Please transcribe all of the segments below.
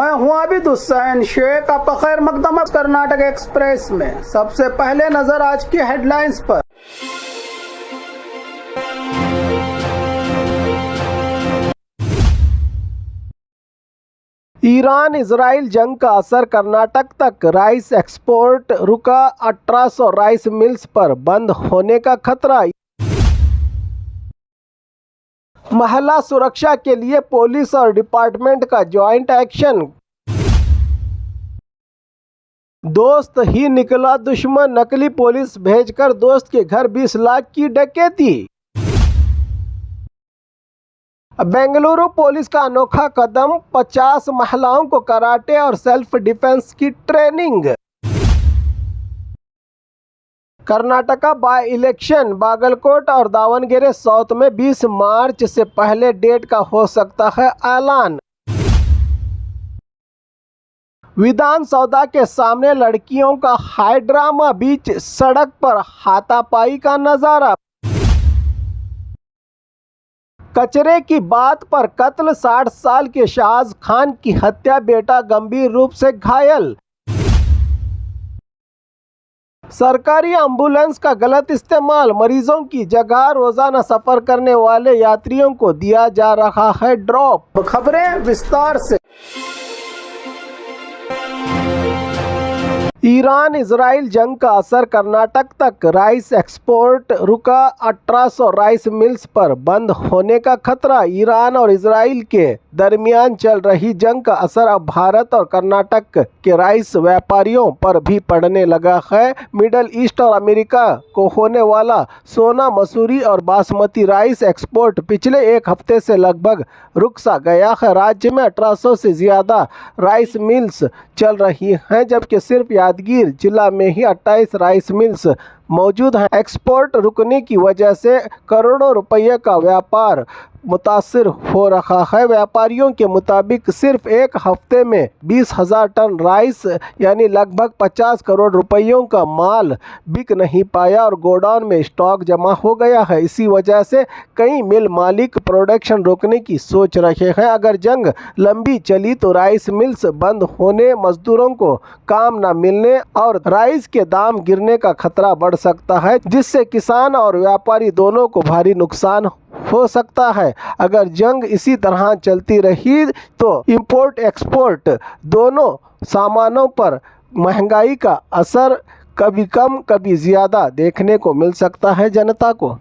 मैं हूं आबिद हुसैन शेख। आपका खैर मकदम कर्नाटक एक्सप्रेस में। सबसे पहले नजर आज की हेडलाइंस पर। ईरान इजराइल जंग का असर, कर्नाटक तक राइस एक्सपोर्ट रुका, 1800 राइस मिल्स पर बंद होने का खतरा। महिला सुरक्षा के लिए पुलिस और डिपार्टमेंट का ज्वाइंट एक्शन। दोस्त ही निकला दुश्मन, नकली पुलिस भेजकर दोस्त के घर 20 लाख की डकैती। बेंगलुरु पुलिस का अनोखा कदम, 50 महिलाओं को कराटे और सेल्फ डिफेंस की training. Karnataka by election, Bagalkot और दावणगेरे साउथ में 20 मार्च से पहले डेट का हो सकता है ऐलान। विधानसौधा के सामने लड़कियों का हाई ड्रामा, बीच सड़क पर हाथापाई का नजारा। कचरे की बात पर कत्ल, 60 साल के शाहज खान की हत्या, बेटा गंभीर रूप से घायल। सरकारी एम्बुलेंस का गलत इस्तेमाल, मरीजों की जगह रोजाना सफर करने वाले यात्रियों को दिया जा रहा है ड्रॉप। खबरें विस्तार से। ईरान इजराइल जंग का असर, कर्नाटक तक राइस एक्सपोर्ट रुका, 1800 राइस मिल्स पर बंद होने का खतरा। ईरान और इजराइल के दरमियान चल रही जंग का असर अब भारत और कर्नाटक के राइस व्यापारियों पर भी पड़ने लगा है। मिडल ईस्ट और अमेरिका को होने वाला सोना मसूरी और बासमती राइस एक्सपोर्ट पिछले एक हफ्ते से लगभग रुक सा गया है। राज्य में 1800 से ज़्यादा राइस मिल्स चल रही हैं, जबकि सिर्फ यादगीर जिला में ही 28 राइस मिल्स मौजूद हैं। एक्सपोर्ट रुकने की वजह से करोड़ों रुपये का व्यापार मुतासिर हो रहा है। व्यापारियों के मुताबिक सिर्फ एक हफ्ते में 20,000 टन राइस यानी लगभग 50 करोड़ रुपयों का माल बिक नहीं पाया और गोडाउन में स्टॉक जमा हो गया है। इसी वजह से कई मिल मालिक प्रोडक्शन रोकने की सोच रहे हैं। अगर जंग लंबी चली तो राइस मिल्स बंद होने, मजदूरों को काम न मिलने और राइस के दाम गिरने का खतरा बढ़ सकता है, जिससे किसान और व्यापारी दोनों को भारी नुकसान हो सकता है। अगर जंग इसी तरह चलती रही तो इंपोर्ट एक्सपोर्ट दोनों सामानों पर महंगाई का असर कभी कम कभी ज़्यादा देखने को मिल सकता है जनता को।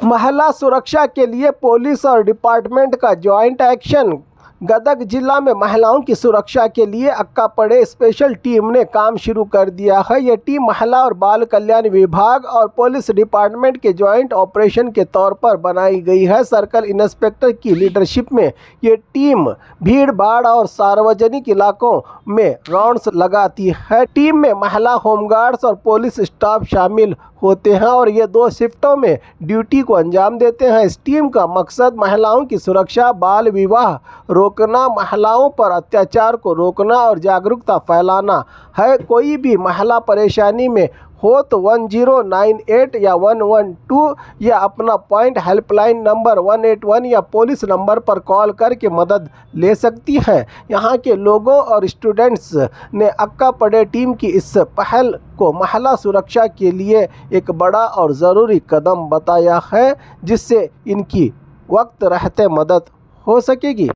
महिला सुरक्षा के लिए पुलिस और डिपार्टमेंट का ज्वाइंट एक्शन। गदग जिला में महिलाओं की सुरक्षा के लिए अक्कापड़े स्पेशल टीम ने काम शुरू कर दिया है। ये टीम महिला और बाल कल्याण विभाग और पुलिस डिपार्टमेंट के ज्वाइंट ऑपरेशन के तौर पर बनाई गई है। सर्कल इंस्पेक्टर की लीडरशिप में ये टीम भीड़ भाड़ और सार्वजनिक इलाकों में राउंड्स लगाती है। टीम में महिला होमगार्ड्स और पुलिस स्टाफ शामिल होते हैं और ये 2 शिफ्टों में ड्यूटी को अंजाम देते हैं। इस टीम का मकसद महिलाओं की सुरक्षा, बाल विवाह रोकना, महिलाओं पर अत्याचार को रोकना और जागरूकता फैलाना है। कोई भी महिला परेशानी में हो तो 1098 या 112 या अपना पॉइंट हेल्पलाइन नंबर 181 या पुलिस नंबर पर कॉल करके मदद ले सकती है। यहाँ के लोगों और स्टूडेंट्स ने अक्कापड़े टीम की इस पहल को महिला सुरक्षा के लिए एक बड़ा और ज़रूरी कदम बताया है, जिससे इनकी वक्त रहते मदद हो सकेगी।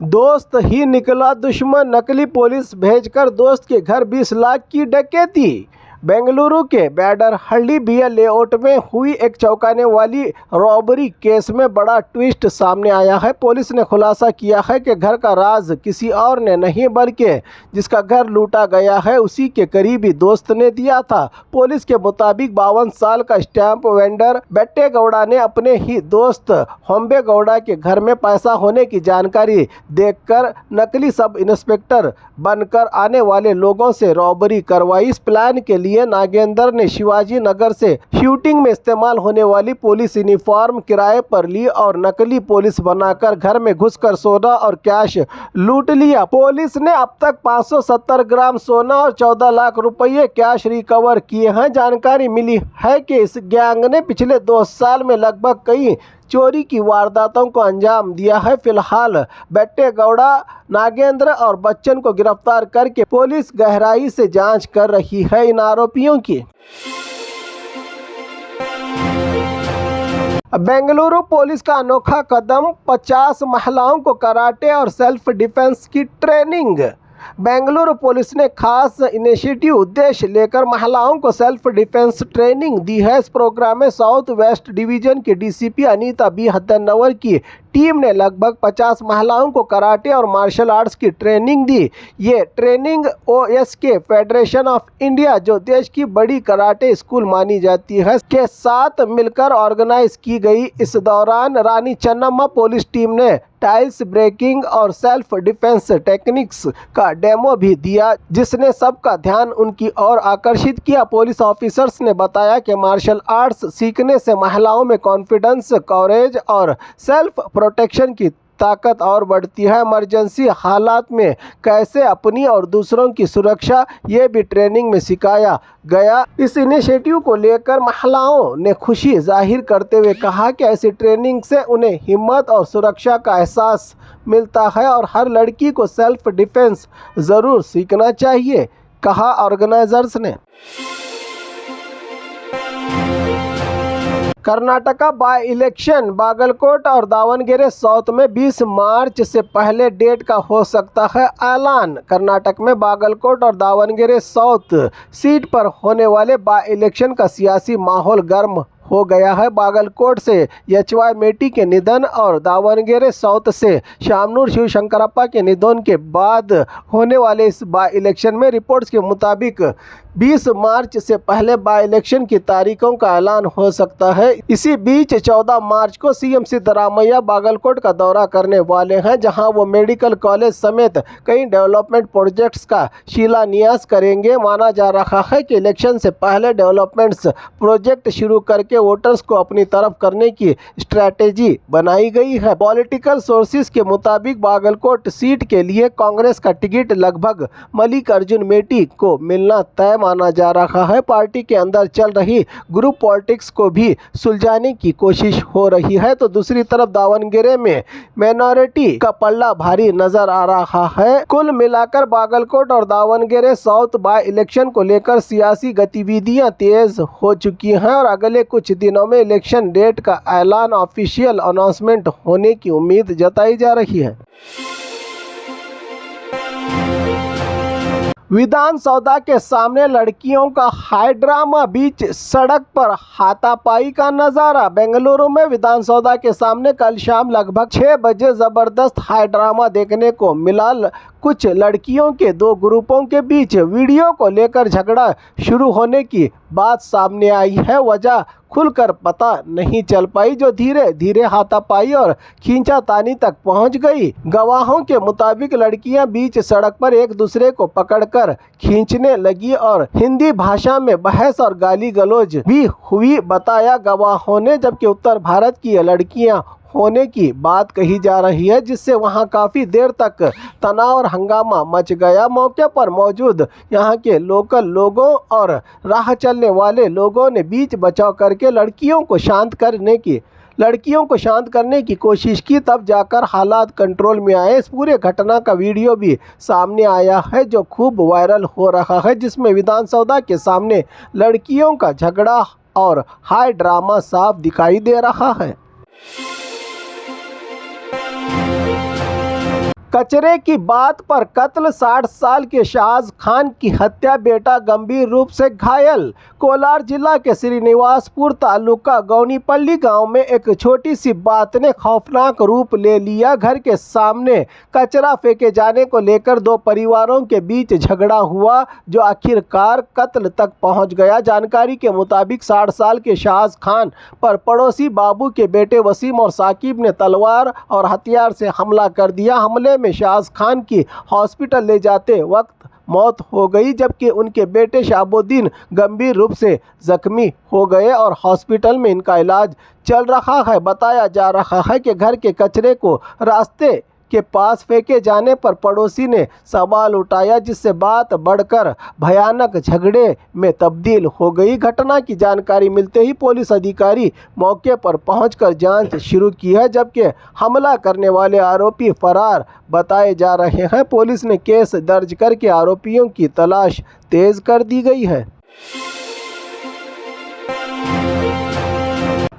दोस्त ही निकला दुश्मन, नकली पुलिस भेजकर दोस्त के घर 20 लाख की डकैती। बेंगलुरु के बैडरहल्ली बीएल लेआउट में हुई एक चौंकाने वाली रॉबरी केस में बड़ा ट्विस्ट सामने आया है। पुलिस ने खुलासा किया है कि घर का राज किसी और ने नहीं बल्कि जिसका घर लूटा गया है उसी के करीबी दोस्त ने दिया था। पुलिस के मुताबिक 52 साल का स्टैंप वेंडर बेट्टे गौड़ा ने अपने ही दोस्त होम्बे गौड़ा के घर में पैसा होने की जानकारी देखकर नकली सब इंस्पेक्टर बनकर आने वाले लोगों से रॉबरी करवाई। इस प्लान के लिए लिए नागेंद्र ने शिवाजी नगर से शूटिंग में इस्तेमाल होने वाली पुलिस यूनिफॉर्म किराए पर ली और नकली पुलिस बनाकर घर में घुसकर सोना और कैश लूट लिया। पुलिस ने अब तक 570 ग्राम सोना और 14 लाख रुपए कैश रिकवर किए हैं। जानकारी मिली है कि इस गैंग ने पिछले 2 साल में लगभग कई चोरी की वारदातों को अंजाम दिया है। फिलहाल बेट्टेगौड़ा, नागेंद्र और बच्चन को गिरफ्तार करके पुलिस गहराई से जांच कर रही है इन आरोपियों की। बेंगलुरु पुलिस का अनोखा कदम, 50 महिलाओं को कराटे और सेल्फ डिफेंस की ट्रेनिंग। बेंगलुरु पुलिस ने खास इनिशिएटिव उद्देश्य लेकर महिलाओं को सेल्फ डिफेंस ट्रेनिंग दी है। इस प्रोग्राम में साउथ वेस्ट डिवीजन के डीसीपी अनीता बी हद्दनवर की टीम ने लगभग 50 महिलाओं को कराटे और मार्शल आर्ट्स की ट्रेनिंग दी। ये training OSK federation of India, जो देश की बड़ी कराटे स्कूल मानी जाती है, के साथ मिलकर ऑर्गेनाइज की गई। इस दौरान रानी चन्नम्मा पुलिस टीम ने टाइल्स ब्रेकिंग और सेल्फ डिफेंस टेक्निक्स का डेमो भी दिया, जिसने सबका ध्यान उनकी ओर आकर्षित किया। पुलिस ऑफिसर्स ने बताया कि मार्शल आर्ट्स सीखने से महिलाओं में कॉन्फिडेंस, कवरेज और सेल्फ प्रोटेक्शन की ताकत और बढ़ती है। इमरजेंसी हालात में कैसे अपनी और दूसरों की सुरक्षा, ये भी ट्रेनिंग में सिखाया गया। इस इनिशिएटिव को लेकर महिलाओं ने खुशी जाहिर करते हुए कहा कि ऐसी ट्रेनिंग से उन्हें हिम्मत और सुरक्षा का एहसास मिलता है और हर लड़की को सेल्फ डिफेंस ज़रूर सीखना चाहिए, कहा ऑर्गेनाइजर्स ने। कर्नाटका बाय इलेक्शन, बागलकोट और दावणगेरे साउथ में 20 मार्च से पहले डेट का हो सकता है ऐलान। कर्नाटक में बागलकोट और दावणगेरे साउथ सीट पर होने वाले बाय इलेक्शन का सियासी माहौल गर्म हो गया है। बागलकोट से एच.वाई. मेटी के निधन और दावणगेरे साउथ से शामनूर शिवशंकरप्पा के निधन के बाद होने वाले इस बाय इलेक्शन में रिपोर्ट्स के मुताबिक 20 मार्च से पहले बाय इलेक्शन की तारीखों का ऐलान हो सकता है। इसी बीच 14 मार्च को सीएम सिद्धरामैया बागलकोट का दौरा करने वाले हैं, जहां वो मेडिकल कॉलेज समेत कई डेवलपमेंट प्रोजेक्ट्स का शिलान्यास करेंगे। माना जा रहा है कि इलेक्शन से पहले डेवलपमेंट्स प्रोजेक्ट शुरू करके वोटर्स को अपनी तरफ करने की स्ट्रैटेजी बनाई गई है। पॉलिटिकल सोर्सेज के मुताबिक बागलकोट सीट के लिए कांग्रेस का टिकट लगभग मल्लिकार्जुन मेटी को मिलना तय माना जा रहा है। पार्टी के अंदर चल रही ग्रुप पॉलिटिक्स को भी सुलझाने की कोशिश हो रही है, तो दूसरी तरफ दावणगेरे में माइनॉरिटी का पल्ला भारी नजर आ रहा है। कुल मिलाकर बागलकोट और दावणगेरे साउथ बाय इलेक्शन को लेकर सियासी गतिविधियां तेज हो चुकी हैं और अगले कुछ दिनों में इलेक्शन डेट का ऐलान, ऑफिशियल अनाउंसमेंट होने की उम्मीद जताई जा रही है। विधानसौधा के सामने लड़कियों का हाई ड्रामा, बीच सड़क पर हाथापाई का नजारा। बेंगलुरु में विधानसौधा के सामने कल शाम लगभग 6 बजे जबरदस्त हाई ड्रामा देखने को मिला। कुछ लड़कियों के 2 ग्रुपों के बीच वीडियो को लेकर झगड़ा शुरू होने की बात सामने आई है। वजह खुलकर पता नहीं चल पाई, जो धीरे धीरे हाथापाई और खींचातानी तक पहुंच गई। गवाहों के मुताबिक लड़कियां बीच सड़क पर एक दूसरे को पकड़कर खींचने लगी और हिंदी भाषा में बहस और गाली गलौज भी हुई, बताया गवाहों ने। जबकि उत्तर भारत की ये लड़कियां होने की बात कही जा रही है, जिससे वहां काफ़ी देर तक तनाव और हंगामा मच गया। मौके पर मौजूद यहां के लोकल लोगों और राह चलने वाले लोगों ने बीच बचाव करके लड़कियों को शांत करने की कोशिश की, तब जाकर हालात कंट्रोल में आए। इस पूरे घटना का वीडियो भी सामने आया है, जो खूब वायरल हो रहा है, जिसमें विधानसौधा के सामने लड़कियों का झगड़ा और हाई ड्रामा साफ दिखाई दे रहा है। कचरे की बात पर कत्ल, 60 साल के शाज खान की हत्या, बेटा गंभीर रूप से घायल। कोलार जिला के श्रीनिवासपुर तालुका गौनीपल्ली गांव में एक छोटी सी बात ने खौफनाक रूप ले लिया। घर के सामने कचरा फेंके जाने को लेकर 2 परिवारों के बीच झगड़ा हुआ, जो आखिरकार कत्ल तक पहुंच गया। जानकारी के मुताबिक 60 साल के शाज खान पर पड़ोसी बाबू के बेटे वसीम और साकिब ने तलवार और हथियार से हमला कर दिया। हमले में शाज खान की हॉस्पिटल ले जाते वक्त मौत हो गई, जबकि उनके बेटे शहाबुद्दीन गंभीर रूप से जख्मी हो गए और हॉस्पिटल में इनका इलाज चल रहा है। बताया जा रहा है कि घर के कचरे को रास्ते के पास फेंके जाने पर पड़ोसी ने सवाल उठाया, जिससे बात बढ़कर भयानक झगड़े में तब्दील हो गई। घटना की जानकारी मिलते ही पुलिस अधिकारी मौके पर पहुंचकर जांच शुरू की है, जबकि हमला करने वाले आरोपी फरार बताए जा रहे हैं। पुलिस ने केस दर्ज करके आरोपियों की तलाश तेज कर दी गई है।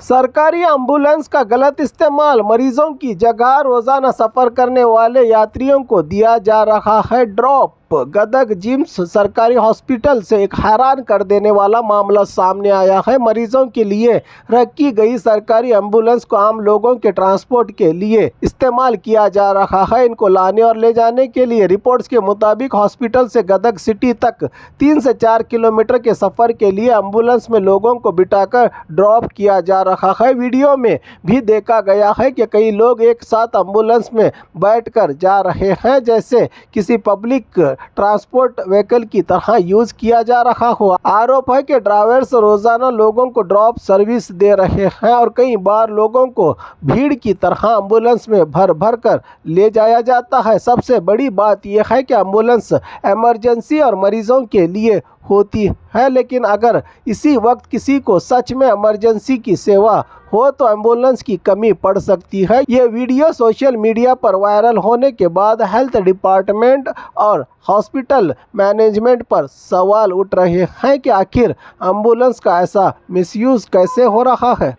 सरकारी एम्बुलेंस का गलत इस्तेमाल, मरीजों की जगह रोजाना सफर करने वाले यात्रियों को दिया जा रहा है ड्रॉप। गदग जिम्स सरकारी हॉस्पिटल से एक हैरान कर देने वाला मामला सामने आया है। मरीजों के लिए रखी गई सरकारी एम्बुलेंस को आम लोगों के ट्रांसपोर्ट के लिए इस्तेमाल किया जा रहा है। इनको लाने और ले जाने के लिए रिपोर्ट्स के मुताबिक हॉस्पिटल से गदग सिटी तक 3 से 4 किलोमीटर के सफर के लिए एम्बुलेंस में लोगों को बिठाकर ड्रॉप किया जा रहा है। वीडियो में भी देखा गया है कि कई लोग एक साथ एम्बुलेंस में बैठकर जा रहे हैं, जैसे किसी पब्लिक ट्रांसपोर्ट व्हीकल की तरह यूज किया जा रहा हो। आरोप है कि ड्राइवर्स रोजाना लोगों को ड्रॉप सर्विस दे रहे हैं और कई बार लोगों को भीड़ की तरह एम्बुलेंस में भर भर कर ले जाया जाता है। सबसे बड़ी बात यह है कि एम्बुलेंस इमरजेंसी और मरीजों के लिए होती है, लेकिन अगर इसी वक्त किसी को सच में इमरजेंसी की सेवा हो तो एम्बुलेंस की कमी पड़ सकती है। ये वीडियो सोशल मीडिया पर वायरल होने के बाद हेल्थ डिपार्टमेंट और हॉस्पिटल मैनेजमेंट पर सवाल उठ रहे हैं कि आखिर एम्बुलेंस का ऐसा मिसयूज कैसे हो रहा है।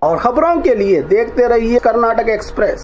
और खबरों के लिए देखते रहिए कर्नाटक एक्सप्रेस।